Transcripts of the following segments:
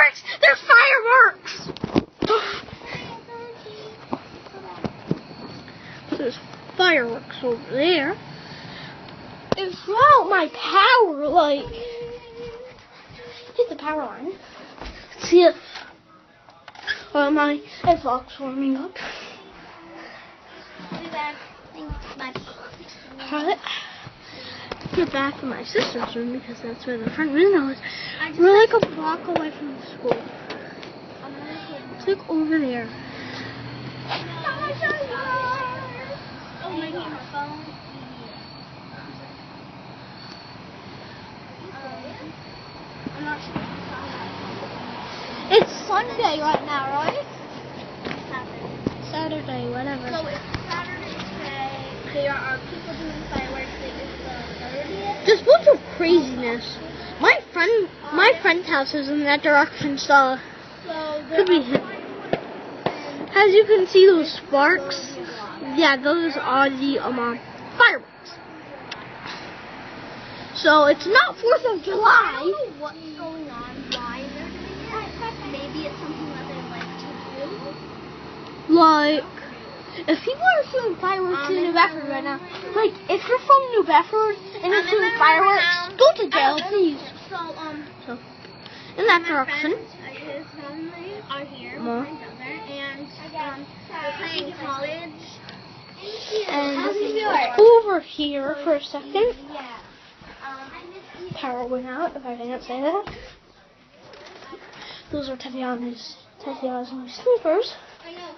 fireworks! There's fireworks! There's fireworks over there. And throughout my power, like, hit the power line. See if my Xbox warming up. Alright. Get back to my sister's room because that's where the front window is. We're like a block away from the school. It's like over there. Oh, my phone. I'm not sure. It's Sunday right now, right? Saturday, whatever. So it's Saturday today. There are people doing fireworks. It is the 30th. Just a bunch of craziness. My friend's house is in that direction, so could be him. As you can see, those sparks. Yeah, those are the fireworks. So it's not 4th of July. I don't know what's going on, why they're doing it. Maybe it's something that they like to do. Like, if people are shooting fireworks in New Bedford right now, like, if you're from New Bedford and you're shooting fireworks, go to jail, please. So, in that direction. His family are here with Ma. my brother, and we're playing college. And over here for a second. Yeah. Power went out, if I didn't say that. Those are Tatiana's new slippers. I know.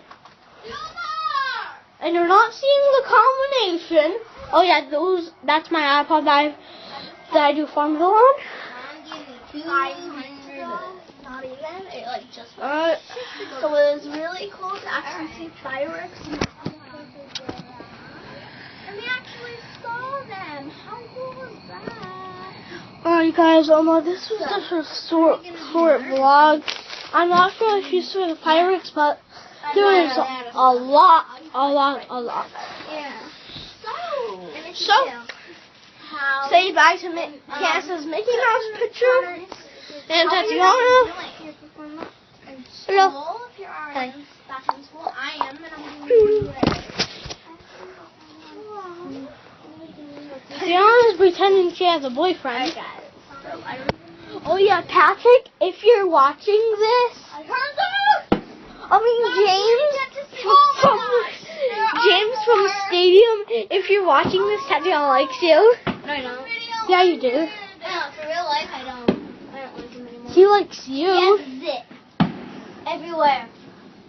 And you're not seeing the combination. Oh yeah, that's my iPod that I do Farmville on. Mom gave me 500. Not even. It like just. So it was really cool to actually see fireworks. And we actually saw them. How cool was that? Alright guys, this was just a short vlog. I'm not sure if you saw the fireworks, but there was a lot. Yeah. So say bye to Cass's Mickey Mouse picture. And Tatiana. Hello. If you are back in school, I am, and I'm going to Tatiana's pretending she has a boyfriend. Oh yeah, Patrick, if you're watching this, James from the stadium, if you're watching this, Tatiana likes you. No, I don't. Yeah, you do. No, for real life, I don't like him anymore. He likes you. He has zit everywhere.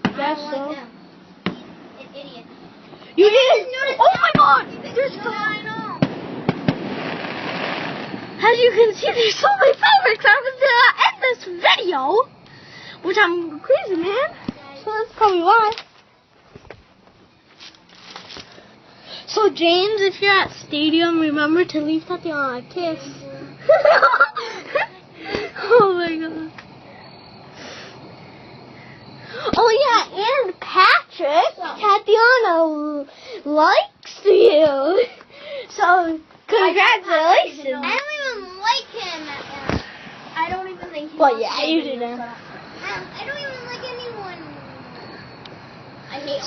Yes, I don't so. like him. He's an idiot. You did? Oh my god! There's I know. As you can see, there's so many fireworks. I was end this video, which I'm crazy, man. So that's probably why. So James, if you're at stadium, remember to leave Tatiana a kiss. Oh my god. Oh yeah, and Patrick, Tatiana likes you. So congratulations. I don't even like him. I don't even think he Well, wants yeah, to you be do there. now. I don't even like anyone. I hate